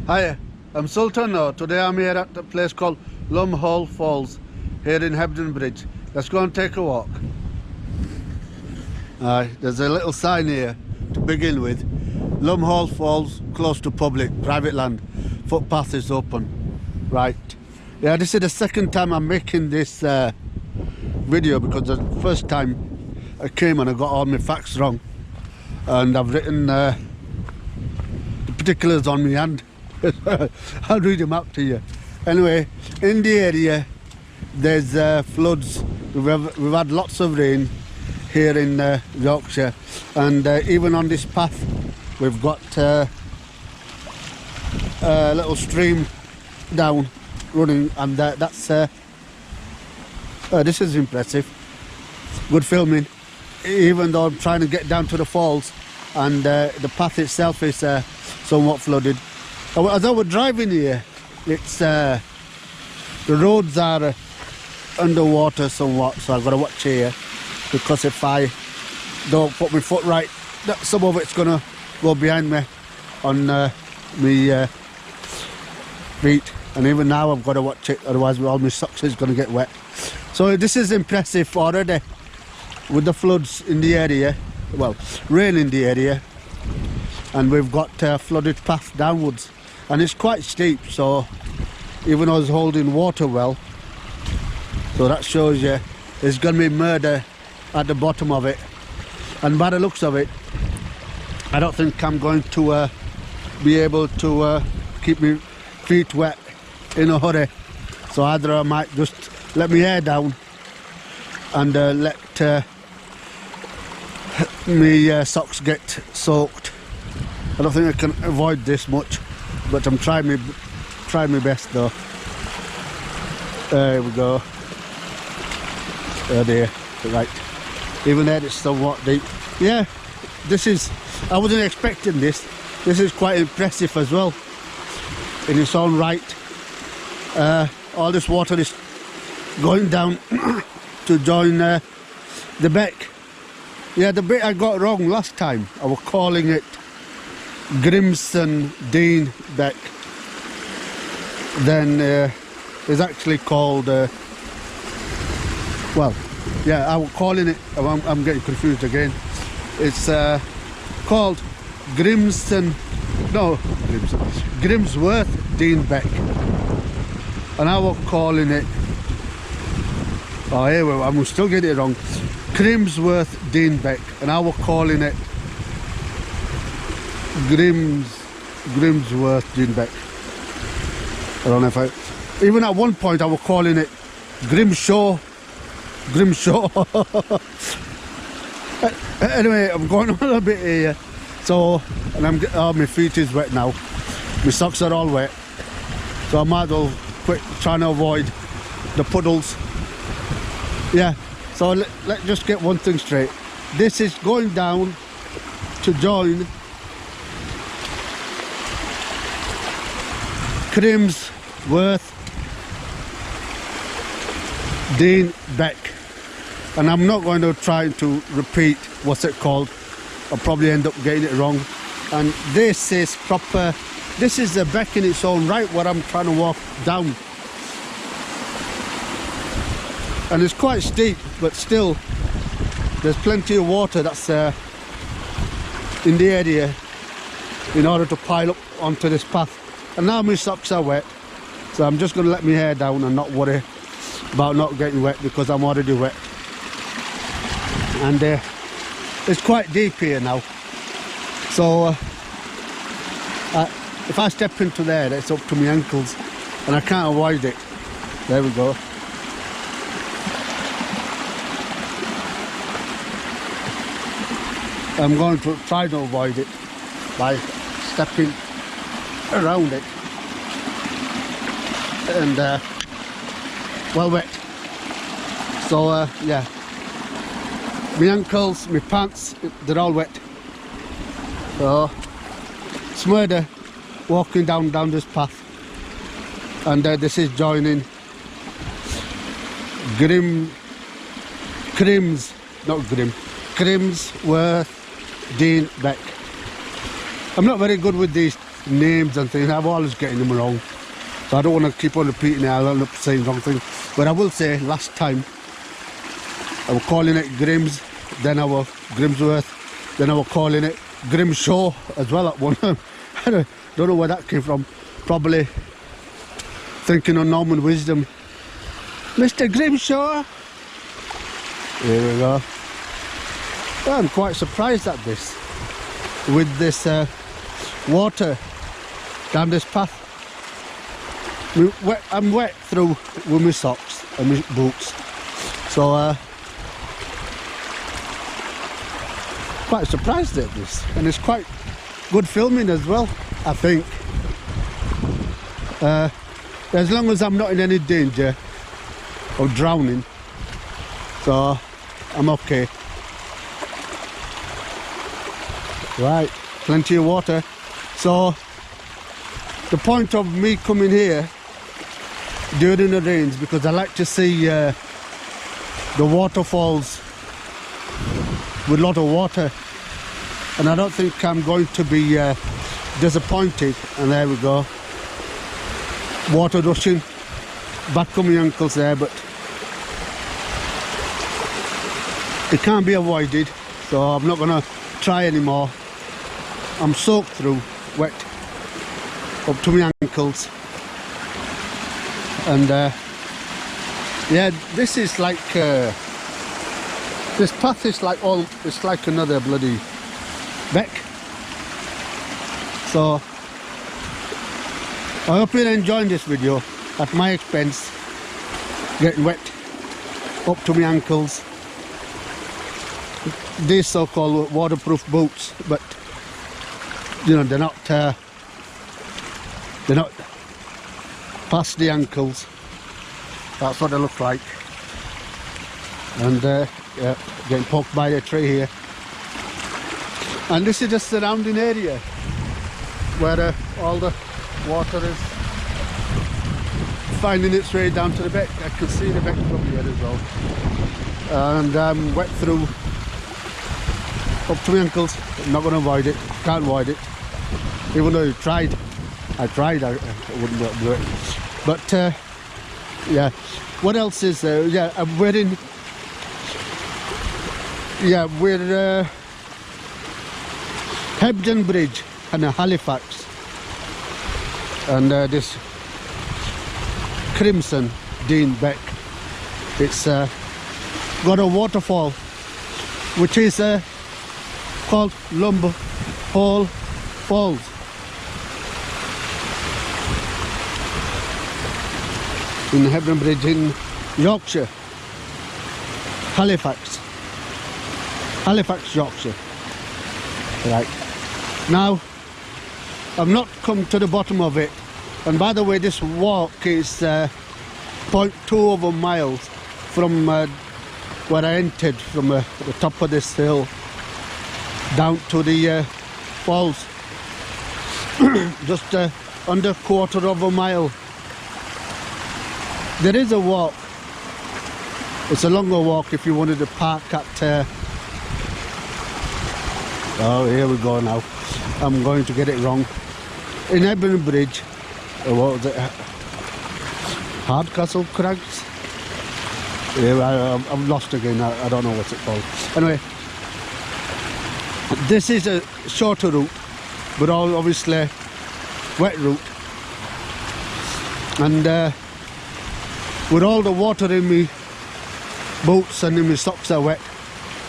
Hi, I'm Sultan now. Today I'm here at a place called Lumb Falls here in Hebden Bridge. Let's go and take a walk. There's a little sign here to begin with. Lumb Falls close to public, private land. Footpath is open. Right. Yeah, this is the second time I'm making this video because the first time I came and I got all my facts wrong. And I've written the particulars on my hand. I'll read them out to you. Anyway, in the area there's floods. We've had lots of rain here in Yorkshire, and even on this path we've got a little stream down running, and that's this is impressive. Good filming, even though I'm trying to get down to the falls, and the path itself is somewhat flooded. As I was driving here, it's the roads are underwater somewhat, so I've got to watch here, because if I don't put my foot right, some of it's gonna go behind me on my feet, and even now I've got to watch it, otherwise all my socks is gonna get wet. So this is impressive already with the floods in the area, well, rain in the area, and we've got a flooded path downwards. And it's quite steep, so even though it's holding water well, so that shows you there's going to be murder at the bottom of it. And by the looks of it, I don't think I'm going to be able to keep my feet wet in a hurry. So either I might just let my hair down and let my socks get soaked. I don't think I can avoid this much, but I'm trying my best though. There we go. Oh dear, right. Even there it's somewhat deep. Yeah, I wasn't expecting this. This is quite impressive as well in its own right. All this water is going down to join the beck. Yeah, the bit I got wrong last time, I was calling it Grimston Dean Beck. Then it's actually called well, yeah, I was calling it, I'm getting confused again. It's called Grimsworth Dean Beck, and I was calling it, oh here I'm still getting it wrong, Grimsworth Dean Beck, and I was calling it Grimsworth Dean Beck. I don't know if even at one point I was calling it Grimshaw. Anyway, I'm going on a bit here, so, and my feet is wet now, my socks are all wet, so I might as well quit trying to avoid the puddles. Yeah, so let's just get one thing straight. This is going down to join Grimsworth Dean Beck, and I'm not going to try to repeat what's it called. I'll probably end up getting it wrong. And this is proper, this is the beck in its own right where I'm trying to walk down, and it's quite steep, but still there's plenty of water that's in the area in order to pile up onto this path. And now my socks are wet, so I'm just going to let my hair down and not worry about not getting wet, because I'm already wet. And it's quite deep here now, so if I step into there, it's up to my ankles, and I can't avoid it. There we go. I'm going to try to avoid it by stepping around it, and well wet. So yeah, my ankles, my pants, they're all wet. So it's murder walking down this path, and this is joining Grimsworth Dean Beck. I'm not very good with these names and things. I'm always getting them wrong, so I don't want to keep on repeating it. I'll end up saying wrong things. But I will say, last time I was calling it Grims, then I was Grimsworth, then I was calling it Grimshaw as well at one time. I don't know where that came from. Probably thinking of Norman wisdom. Mr. Grimshaw. Here we go. Well, I'm quite surprised at this. With this water down this path. I'm wet through with my socks and my boots. So quite surprised at this. And it's quite good filming as well, I think. As long as I'm not in any danger of drowning, so I'm okay. Right, plenty of water. So the point of me coming here during the rains, because I like to see the waterfalls with a lot of water, and I don't think I'm going to be disappointed. And there we go, water rushing back on my ankles there, but it can't be avoided, so I'm not gonna try anymore. I'm soaked through, wet up to my ankles, and yeah, this is like this path is like it's like another bloody beck. So I hope you're enjoying this video at my expense, getting wet up to my ankles. These so-called waterproof boots, but you know, they're not past the ankles. That's what they look like. And yeah, getting poked by a tree here. And this is the surrounding area where all the water is finding its way down to the beck. I can see the beck from here as well. And I'm wet through up to my ankles. I'm not going to avoid it, can't avoid it. Even though I tried, I wouldn't be able to do it. But yeah, what else is there? Yeah, we're in, yeah, we're Hebden Bridge and Halifax, and this Crimson Dean Beck. It's got a waterfall which is called Lumb Falls. In Hebden Bridge in Yorkshire, Halifax, Yorkshire. Right, now I've not come to the bottom of it, and by the way, this walk is 0.2 of a mile from where I entered, from the top of this hill down to the falls. Just under a quarter of a mile. There is a walk. It's a longer walk if you wanted to park at oh, here we go now. I'm going to get it wrong. In Hebden Bridge, what was it? Hardcastle Crags? Yeah, I'm lost again. I don't know what's it called. Anyway, this is a shorter route, but obviously wet route. And with all the water in me boots and in my socks are wet,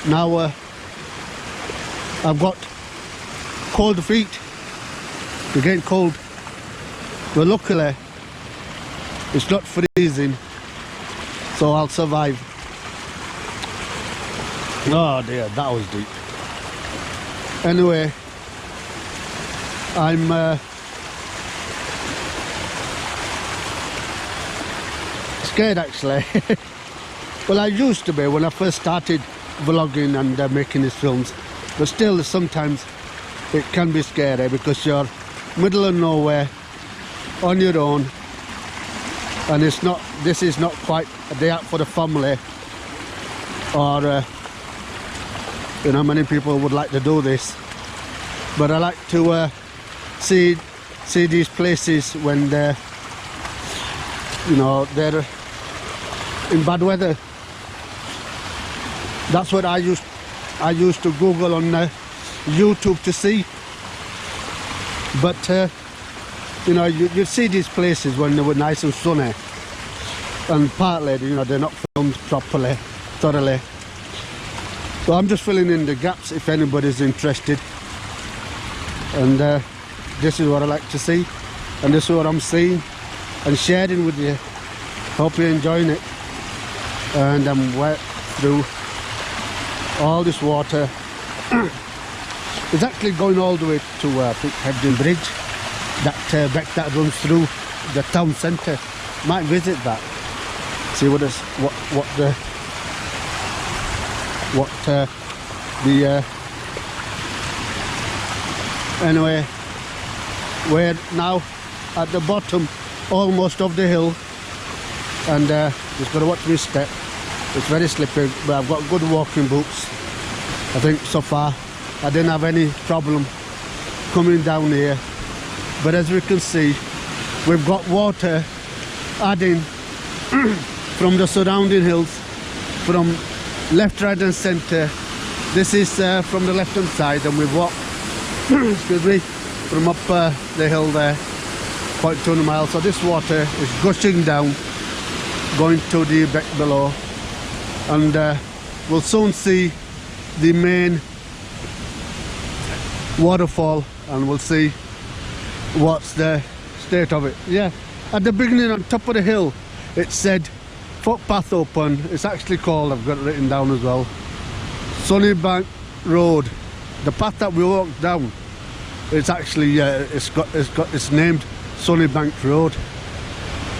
now I've got cold feet. They're getting cold, but luckily it's not freezing, so I'll survive. Oh dear, that was deep. Anyway, I'm scared actually. Well, I used to be when I first started vlogging and making these films, but still sometimes it can be scary because you're middle of nowhere on your own, and this is not quite a day out for the family, or you know, many people would like to do this, but I like to see see these places when they're, you know, they're in bad weather. That's what I used to Google on YouTube to see. But you know, you see these places when they were nice and sunny, and partly, you know, they're not filmed properly, thoroughly. So I'm just filling in the gaps if anybody's interested. And this is what I like to see, and this is what I'm seeing and sharing with you. Hope you're enjoying it. And I'm wet through all this water. It's actually going all the way to Hebden Bridge, that beck that runs through the town centre. Might visit that, see what anyway, we're now at the bottom almost of the hill, and just got to watch my step. It's very slippery, but I've got good walking boots. I think so far I didn't have any problem coming down here. But as we can see, we've got water adding from the surrounding hills, from left, right and centre. This is from the left hand side, and we've walked excuse me, from up the hill there, 0.2 miles. So this water is gushing down, going to the beck below, and we'll soon see the main waterfall, and we'll see what's the state of it. Yeah, at the beginning on top of the hill it said footpath open. It's actually called, I've got it written down as well, Sunnybank Road. The path that we walked down, it's actually it's named Sunnybank Road.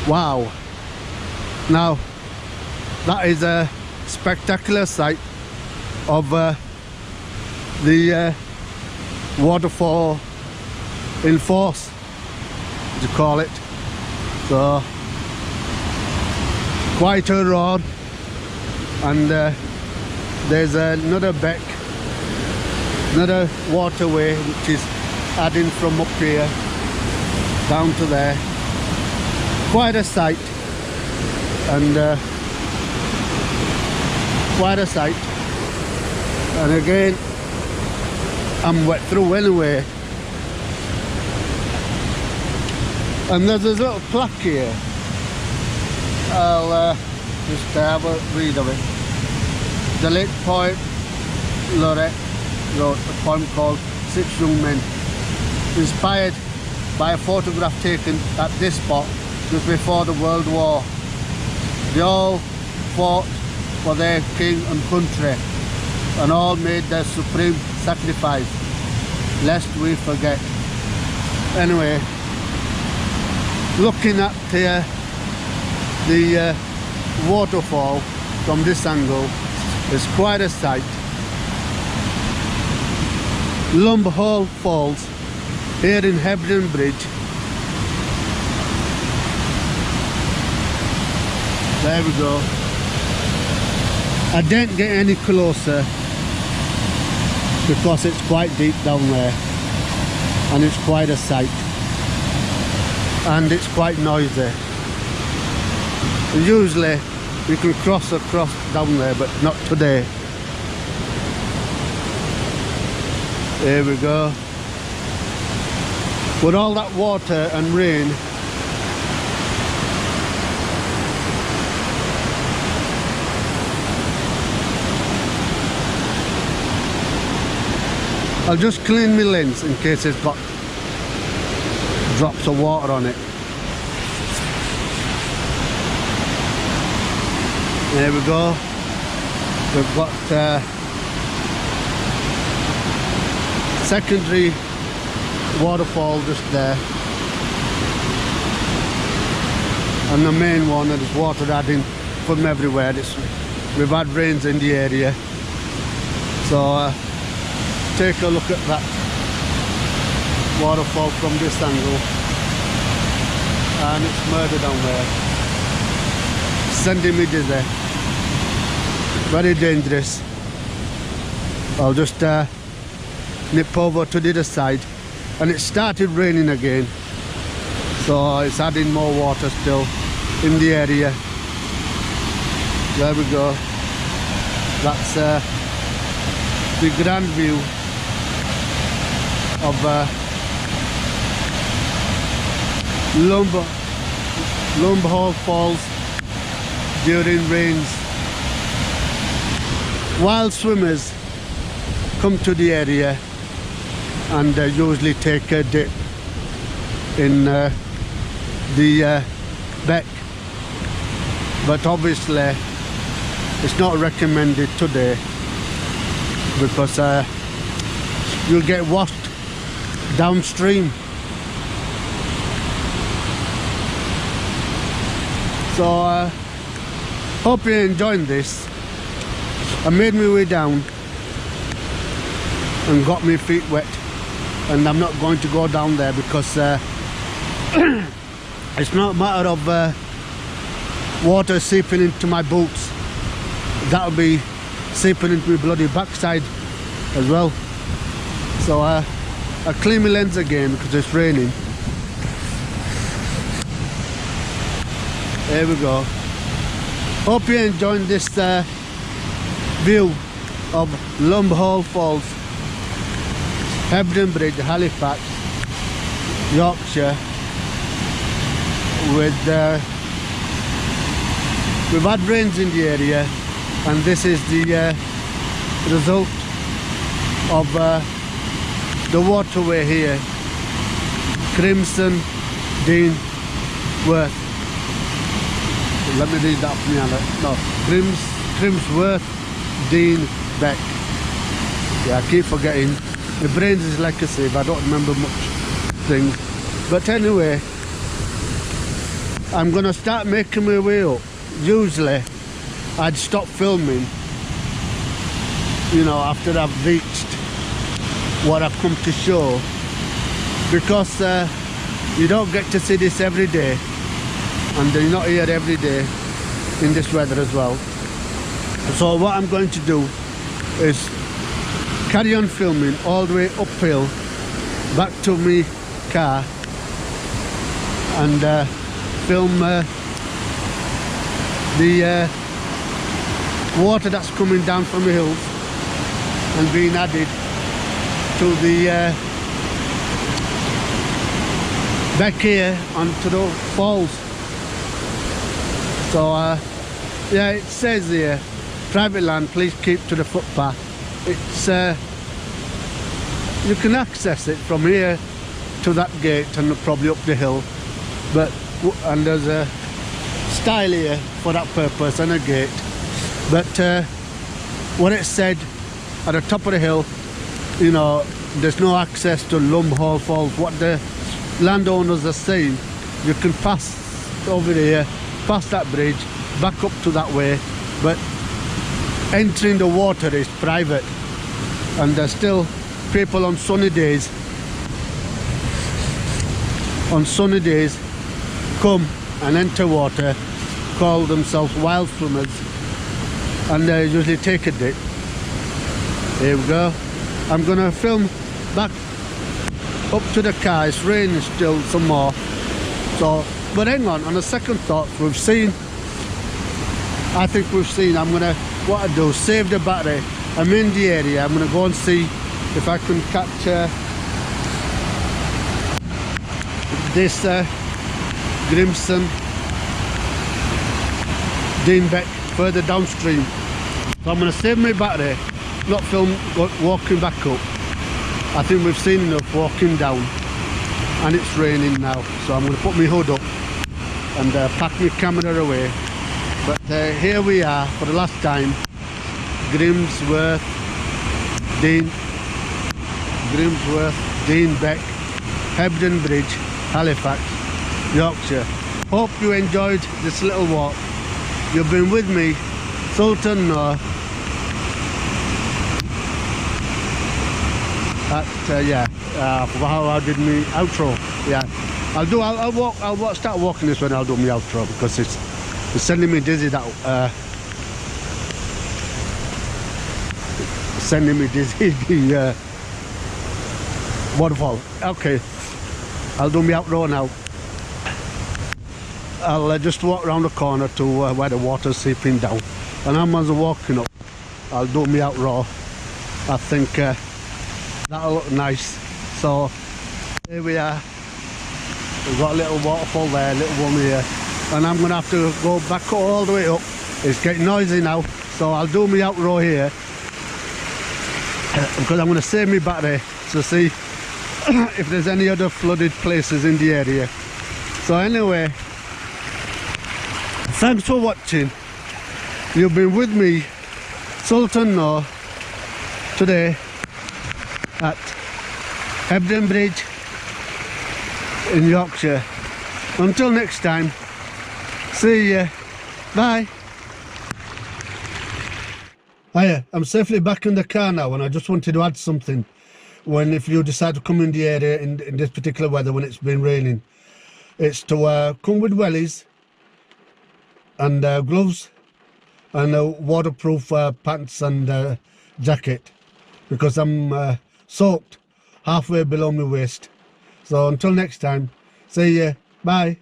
Wow. Now that is a spectacular sight of the waterfall in force, to call it. So quite a roar, and there's another beck, another waterway which is adding from up here down to there. Quite a sight, and quite a sight. And again, I'm wet through anyway. And there's this little plaque here. I'll just have a read of it. The Lake Point Lorette wrote a poem called Six Young Men, inspired by a photograph taken at this spot just before the World War. They all fought for their king and country, and all made their supreme sacrifice, lest we forget. Anyway, looking at the waterfall from this angle is quite a sight. Lumb Falls here in Hebden Bridge. There we go. I didn't get any closer because it's quite deep down there, and it's quite a sight, and it's quite noisy. And usually you can cross across down there, but not today. Here we go. With all that water and rain, I'll just clean my lens in case it's got drops of water on it. There we go. We've got secondary waterfall just there, and the main one, and there's water adding from everywhere. We've had rains in the area, so take a look at that waterfall from this angle, and it's murder down there, sending me dizzy, very dangerous. I'll just nip over to the other side, and it started raining again. so it's adding more water still in the area. There we go. That's the grand view of lumb hole falls during rains. Wild swimmers come to the area and usually take a dip in the beck, but obviously it's not recommended today because you'll get washed downstream. So hope you're enjoying this. I made my way down and got my feet wet, and I'm not going to go down there because it's not a matter of water seeping into my boots. That'll be seeping into my bloody backside as well. So I clean my lens again because it's raining. There we go. Hope you're enjoying this view of Lumb Hole Falls, Hebden Bridge, Halifax, Yorkshire. We've had rains in the area, and this is the result of the waterway here, Crimson Dean Worth. Let me read that from the no, Crimsworth Dean Beck. Yeah, I keep forgetting. My brain is like a sieve, I don't remember much things. But anyway, I'm gonna start making my way up. Usually I'd stop filming, you know, after I've reached what I've come to show, because you don't get to see this every day, and you're not here every day in this weather as well. So what I'm going to do is carry on filming all the way uphill back to my car and film the water that's coming down from the hills and being added to the back here onto the falls. So yeah, it says here, private land, please keep to the footpath. It's you can access it from here to that gate and probably up the hill, and there's a stile here for that purpose and a gate. But what it said at the top of the hill, you know, there's no access to Lumb Hole Falls. What the landowners are saying, you can pass over here, past that bridge, back up to that way, but entering the water is private. And there's still people on sunny days come and enter water, call themselves wild swimmers, and they usually take a dip. Here we go. I'm gonna film back up to the car. It's raining still some more, so but hang on a second thought, I think we've seen, what I do, save the battery. I'm in the area, I'm gonna go and see if I can capture this Crimson Dean Beck further downstream. So I'm gonna save my battery, not film walking back up. I think we've seen enough walking down, and it's raining now, so I'm gonna put my hood up and pack my camera away. But here we are for the last time, Grimsworth Dean Beck, Hebden Bridge, Halifax, Yorkshire. Hope you enjoyed this little walk. You've been with me, Sultan Noor, at how I did my outro. Yeah, I'll start walking this when I'll do my outro, because it's sending me dizzy, that the waterfall. Okay, I'll do my outro now. I'll just walk around the corner to where the water's seeping down, and as I'm walking up, I'll do me out raw. I think that'll look nice. So here we are. We've got a little waterfall there, a little one here, and I'm gonna have to go back all the way up. It's getting noisy now, so I'll do me out raw here because I'm gonna save me battery to see if there's any other flooded places in the area. So anyway, thanks for watching. You've been with me, Sultan Noor, today at Hebden Bridge in Yorkshire. Until next time, see ya, bye. Hiya, I'm safely back in the car now, and I just wanted to add something. If you decide to come in the area in this particular weather when it's been raining, it's to come with wellies and gloves and waterproof pants and jacket, because I'm soaked halfway below my waist. So until next time, see ya, bye.